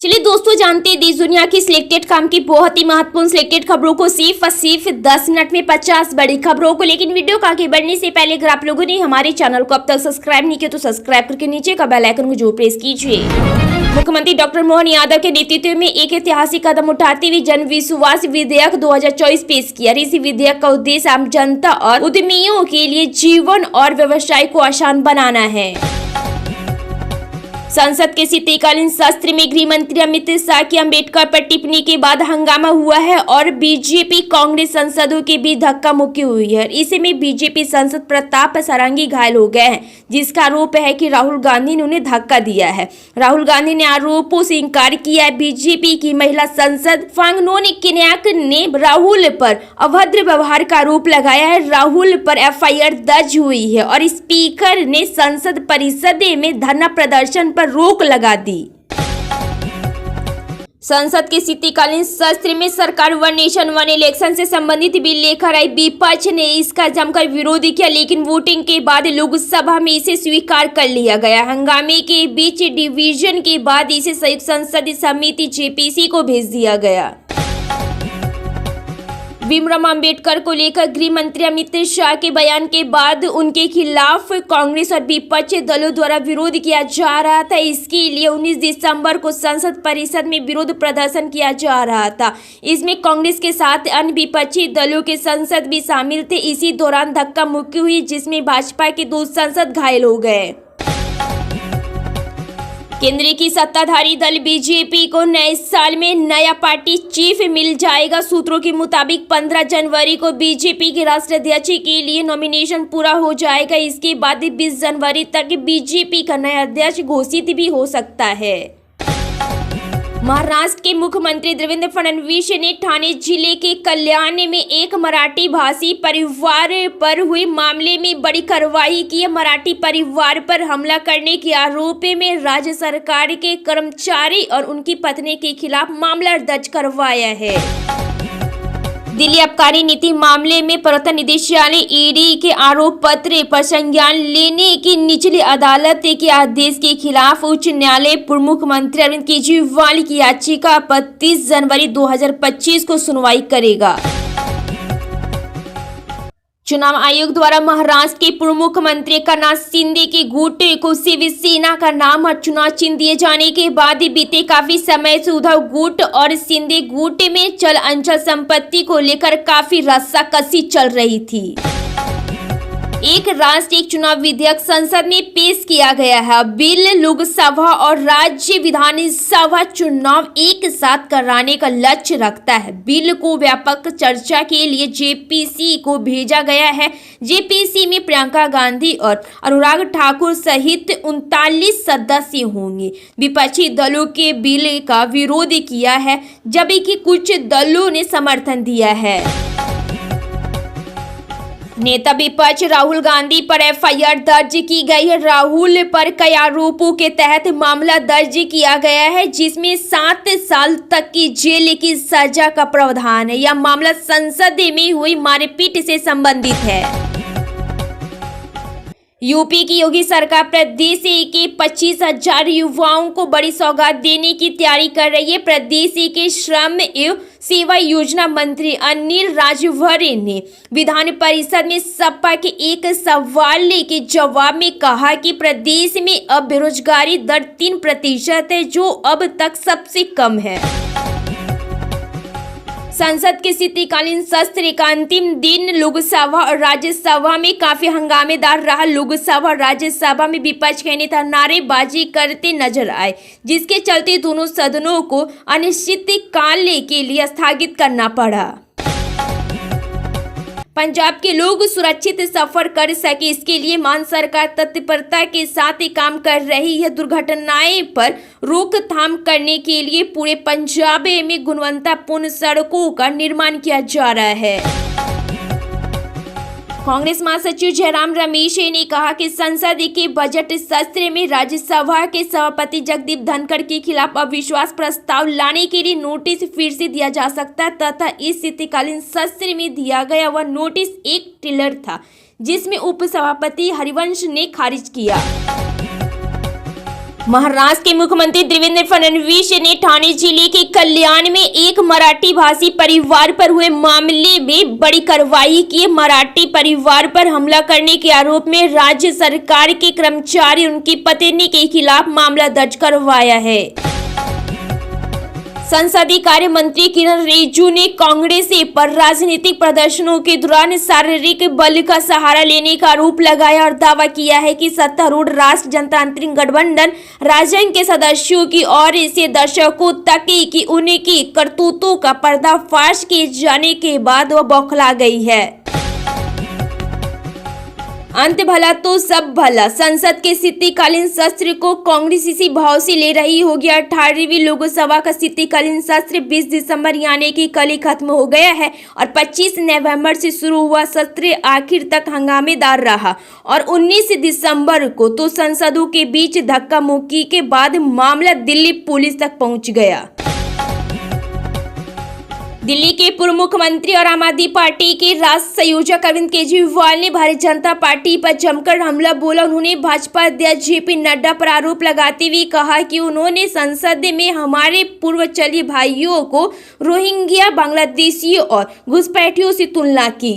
चलिए दोस्तों, जानते हैं देश दुनिया की सिलेक्टेड काम की बहुत ही महत्वपूर्ण सिलेक्टेड खबरों को सिर्फ और सिर्फ 10 मिनट में 50 बड़ी खबरों को। लेकिन वीडियो को आगे बढ़ने से पहले अगर आप लोगों ने हमारे चैनल को अब तक सब्सक्राइब नहीं किया तो सब्सक्राइब करके नीचे का बेल आइकन को जरूर प्रेस कीजिए। मुख्यमंत्री डॉक्टर मोहन यादव के नेतृत्व में एक ऐतिहासिक कदम उठाते हुए जन विश्वास विधेयक 2024 पेश किया। इस विधेयक का उद्देश्य आम जनता और उद्यमियों के लिए जीवन और व्यवसाय को आसान बनाना है। संसद के शीतकालीन सत्र में गृह मंत्री अमित शाह की अंबेडकर पर टिप्पणी के बाद हंगामा हुआ है और बीजेपी कांग्रेस सांसदों के बीच धक्का मुक्की हुई है। इसी में बीजेपी सांसद प्रताप सारंगी घायल हो गए हैं, जिसका आरोप है कि राहुल गांधी ने उन्हें धक्का दिया है। राहुल गांधी ने आरोपों से इंकार किया है। बीजेपी की महिला सांसद फांगनोन किन्याक ने राहुल पर अभद्र व्यवहार का आरोप लगाया है। राहुल पर एफआईआर दर्ज हुई है और स्पीकर ने संसद परिसर में धरना प्रदर्शन पर रोक लगा दी। संसद के शीतकालीन सत्र में सरकार वन नेशन वन इलेक्शन से संबंधित बिल लेकर आई। विपक्ष ने इसका जमकर विरोध किया, लेकिन वोटिंग के बाद लोकसभा में इसे स्वीकार कर लिया गया। हंगामे के बीच डिवीजन के बाद इसे संयुक्त संसदीय समिति जेपीसी को भेज दिया गया। भीमराव अंबेडकर को लेकर गृह मंत्री अमित शाह के बयान के बाद उनके खिलाफ कांग्रेस और विपक्षी दलों द्वारा विरोध किया जा रहा था। इसके लिए 19 दिसंबर को संसद परिसर में विरोध प्रदर्शन किया जा रहा था। इसमें कांग्रेस के साथ अन्य विपक्षी दलों के सांसद भी शामिल थे। इसी दौरान धक्का मुक्की हुई, जिसमें भाजपा के 2 सांसद घायल हो गए। केंद्र की सत्ताधारी दल बीजेपी को नए साल में नया पार्टी चीफ मिल जाएगा। सूत्रों के मुताबिक 15 जनवरी को बीजेपी के राष्ट्रीय अध्यक्ष के लिए नॉमिनेशन पूरा हो जाएगा। इसके बाद 20 जनवरी तक बीजेपी का नया अध्यक्ष घोषित भी हो सकता है। महाराष्ट्र के मुख्यमंत्री देवेंद्र फडणवीस ने ठाणे जिले के कल्याण में एक मराठी भाषी परिवार पर हुए मामले में बड़ी कार्रवाई की है। मराठी परिवार पर हमला करने के आरोप में राज्य सरकार के कर्मचारी और उनकी पत्नी के खिलाफ मामला दर्ज करवाया है। दिल्ली आबकारी नीति मामले में प्रवर्तन निदेशालय ईडी के आरोप पत्र पर संज्ञान लेने की निचली अदालत के आदेश के खिलाफ उच्च न्यायालय पूर्व मुख्यमंत्री अरविंद केजरीवाल की याचिका पर 30 जनवरी 2025 को सुनवाई करेगा। चुनाव आयोग द्वारा महाराष्ट्र के पूर्व मुख्यमंत्री एकनाथ शिंदे के गुट को शिवसेना का नाम और चुनाव चिन्ह दिए जाने के बाद बीते काफी समय से उद्धव गुट और शिंदे गुट में चल अंचल संपत्ति को लेकर काफी रस्साकसी चल रही थी। एक राष्ट्र एक चुनाव विधेयक संसद में पेश किया गया है। बिल लोकसभा और राज्य विधानसभा चुनाव एक साथ कराने का लक्ष्य रखता है। बिल को व्यापक चर्चा के लिए जेपीसी को भेजा गया है। जेपीसी में प्रियंका गांधी और अनुराग ठाकुर सहित 39 सदस्य होंगे। विपक्षी दलों के बिल का विरोध किया है, जबकि कुछ दलों ने समर्थन दिया है। नेता विपक्ष राहुल गांधी पर एफआईआर दर्ज की गई है। राहुल पर कई आरोपों के तहत मामला दर्ज किया गया है, जिसमें 7 साल तक की जेल की सजा का प्रावधान है। यह मामला संसद में हुई मारपीट से संबंधित है। यूपी की योगी सरकार प्रदेश के 25,000 युवाओं को बड़ी सौगात देने की तैयारी कर रही है। प्रदेश के श्रम एवं सेवा योजना मंत्री अनिल राजभर ने विधान परिषद में सपा के एक सवाल के जवाब में कहा कि प्रदेश में अब बेरोजगारी दर 3% है, जो अब तक सबसे कम है। संसद के शीतकालीन सत्र का अंतिम दिन लोकसभा और राज्यसभा में काफी हंगामेदार रहा। लोकसभा और राज्यसभा में विपक्ष के नेता नारेबाजी करते नजर आए, जिसके चलते दोनों सदनों को अनिश्चितकाल के लिए स्थगित करना पड़ा। पंजाब के लोग सुरक्षित सफर कर सके, इसके लिए मान सरकार तत्परता के साथ काम कर रही है। दुर्घटनाएं पर रोकथाम करने के लिए पूरे पंजाब में गुणवत्तापूर्ण सड़कों का निर्माण किया जा रहा है। कांग्रेस महासचिव जयराम रमेश ने कहा कि संसद के बजट सत्र में राज्यसभा के सभापति जगदीप धनखड़ के खिलाफ अविश्वास प्रस्ताव लाने के लिए नोटिस फिर से दिया जा सकता है तथा इस शीतकालीन सत्र में दिया गया वह नोटिस एक ट्रेलर था, जिसमें उपसभापति हरिवंश ने खारिज किया। महाराष्ट्र के मुख्यमंत्री देवेंद्र फडणवीस ने ठाणे जिले के कल्याण में एक मराठी भाषी परिवार पर हुए मामले में बड़ी कार्रवाई की। मराठी परिवार पर हमला करने के आरोप में राज्य सरकार के कर्मचारी और उनकी पत्नी के खिलाफ मामला दर्ज करवाया है। संसदीय कार्य मंत्री किरण रिजिजू ने कांग्रेस पर राजनीतिक प्रदर्शनों के दौरान शारीरिक बल का सहारा लेने का आरोप लगाया और दावा किया है कि सत्तारूढ़ राष्ट्र जनतांत्रिक गठबंधन राजग के सदस्यों की ओर से दर्शकों तक की उनकी करतूतों का पर्दाफाश किए जाने के बाद वह बौखला गई है। अंत भला तो सब भला। संसद के शीतकालीन सत्र को कांग्रेस इसी भाव से ले रही होगी। 18वीं लोकसभा का शीतकालीन सत्र 20 दिसंबर यानी कि कल ही खत्म हो गया है और 25 नवंबर से शुरू हुआ सत्र आखिर तक हंगामेदार रहा और 19 दिसंबर को तो सांसदों के बीच धक्का मुक्की के बाद मामला दिल्ली पुलिस तक पहुंच गया। दिल्ली के पूर्व मुख्यमंत्री और आम आदमी पार्टी के राष्ट्रीय संयोजक अरविंद केजरीवाल ने भारतीय जनता पार्टी पर जमकर हमला बोला। उन्होंने भाजपा अध्यक्ष जेपी नड्डा पर आरोप लगाते हुए कहा कि उन्होंने संसद में हमारे पूर्वचली भाइयों को रोहिंग्या, बांग्लादेशियों और घुसपैठियों से तुलना की।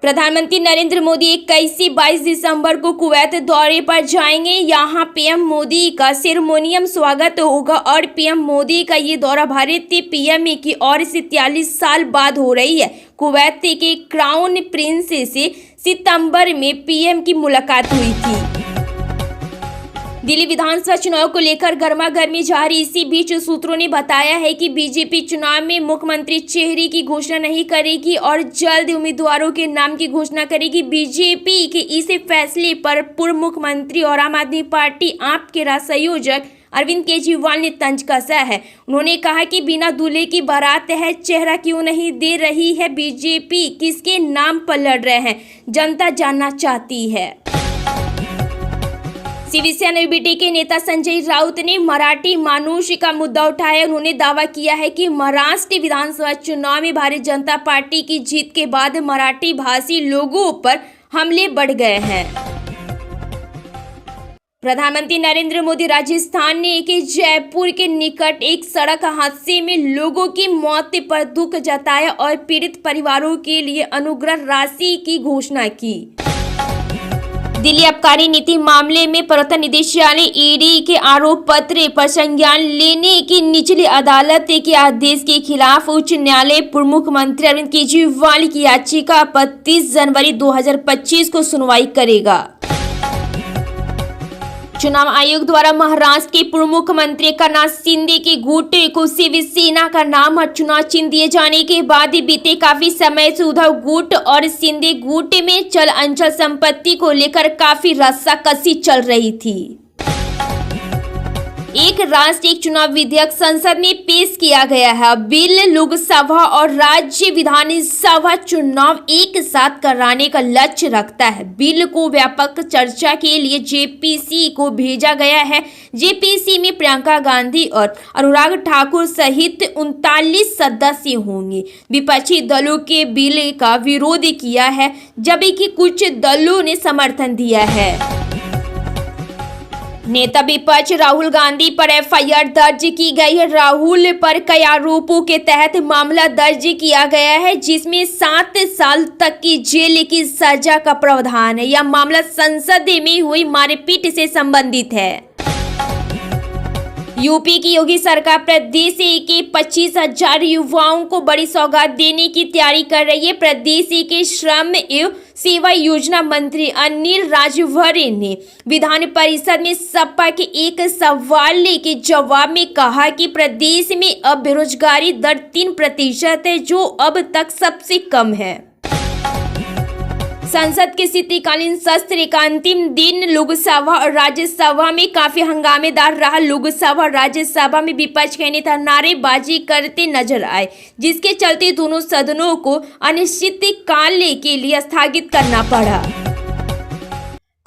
प्रधानमंत्री नरेंद्र मोदी 21 से 22 दिसंबर को कुवैत दौरे पर जाएंगे। यहां पीएम मोदी का सेरेमोनियम स्वागत होगा और पीएम मोदी का ये दौरा भारतीय पीएम की ओर से 43 साल बाद हो रही है। कुवैत के क्राउन प्रिंस से सितंबर में पीएम की मुलाकात हुई थी। दिल्ली विधानसभा चुनाव को लेकर गर्मागर्मी जारी। इसी बीच सूत्रों ने बताया है कि बीजेपी चुनाव में मुख्यमंत्री चेहरे की घोषणा नहीं करेगी और जल्द उम्मीदवारों के नाम की घोषणा करेगी। बीजेपी के इस फैसले पर पूर्व मुख्यमंत्री और आम आदमी पार्टी आप के राष्ट्रीय संयोजक अरविंद केजरीवाल ने तंज कसा है। उन्होंने कहा कि बिना दूल्हे की बारात है, चेहरा क्यों नहीं दे रही है, बीजेपी किसके नाम पर लड़ रहे हैं, जनता जानना चाहती है। शिवसेना यूबीटी के नेता संजय राउत ने मराठी मानुष का मुद्दा उठाया। उन्होंने दावा किया है कि महाराष्ट्र विधानसभा चुनाव में भारतीय जनता पार्टी की जीत के बाद मराठी भाषी लोगों पर हमले बढ़ गए हैं। प्रधानमंत्री नरेंद्र मोदी राजस्थान के जयपुर के निकट एक सड़क हादसे में लोगों की मौत पर दुख जताया और पीड़ित परिवारों के लिए अनुग्रह राशि की घोषणा की। दिल्ली आबकारी नीति मामले में प्रवर्तन निदेशालय ईडी के आरोप पत्र पर संज्ञान लेने की निचली अदालत के आदेश के खिलाफ उच्च न्यायालय पूर्व मुख्यमंत्री अरविंद केजरीवाल की याचिका पर 30 जनवरी 2025 को सुनवाई करेगा। चुनाव आयोग द्वारा महाराष्ट्र के पूर्व मुख्यमंत्री एकनाथ शिंदे के गुट को शिवसेना का नाम और चुनाव चिन्ह दिए जाने के बाद बीते काफी समय से उद्धव गुट और शिंदे गुट में चल अंचल संपत्ति को लेकर काफी रस्साकसी चल रही थी। एक राष्ट्र एक चुनाव विधेयक संसद में पेश किया गया है। बिल लोकसभा और राज्य विधानसभा चुनाव एक साथ कराने का लक्ष्य रखता है। बिल को व्यापक चर्चा के लिए जेपीसी को भेजा गया है। जेपीसी में प्रियंका गांधी और अनुराग ठाकुर सहित 39 सदस्य होंगे। विपक्षी दलों के बिल का विरोध किया है जबकि कुछ दलों ने समर्थन दिया है। नेता विपक्ष राहुल गांधी पर एफआईआर दर्ज की गई है। राहुल पर कई आरोपों के तहत मामला दर्ज किया गया है जिसमें 7 साल तक की जेल की सजा का प्रावधान है। यह मामला संसद में हुई मारपीट से संबंधित है। यूपी की योगी सरकार प्रदेश के 25,000 युवाओं को बड़ी सौगात देने की तैयारी कर रही है। प्रदेश के श्रम एवं सेवा योजना मंत्री अनिल राजभर ने विधान परिषद में सपा के एक सवाल के जवाब में कहा कि प्रदेश में अब बेरोजगारी दर 3% है जो अब तक सबसे कम है। संसद के शीतकालीन सत्र का अंतिम दिन लोकसभा और राज्यसभा में काफी हंगामेदार रहा। लोकसभा और राज्यसभा में विपक्ष के नेता नारेबाजी करते नजर आए जिसके चलते दोनों सदनों को अनिश्चितकाल के लिए स्थगित करना पड़ा।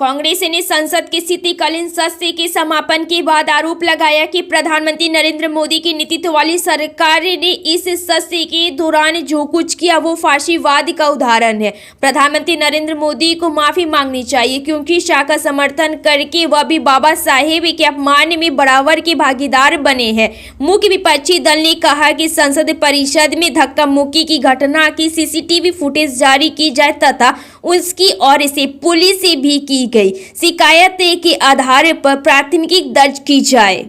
कांग्रेस ने संसद के शीतकालीन सत्र के समापन के बाद आरोप लगाया कि प्रधानमंत्री नरेंद्र मोदी की नेतृत्व वाली सरकार ने इस सत्र के दौरान जो कुछ किया वो फाशीवाद का उदाहरण है। प्रधानमंत्री नरेंद्र मोदी को माफी मांगनी चाहिए क्योंकि शाह का समर्थन करके वह भी बाबा साहेब के अपमान में बराबर के भागीदार बने हैं। मुख्य विपक्षी दल ने कहा कि संसद परिषद में धक्का मुक्की की घटना की सीसीटीवी फुटेज जारी की जाए तथा उसकी और इसे पुलिस से भी की गई शिकायत के आधार पर प्राथमिकी दर्ज की जाए।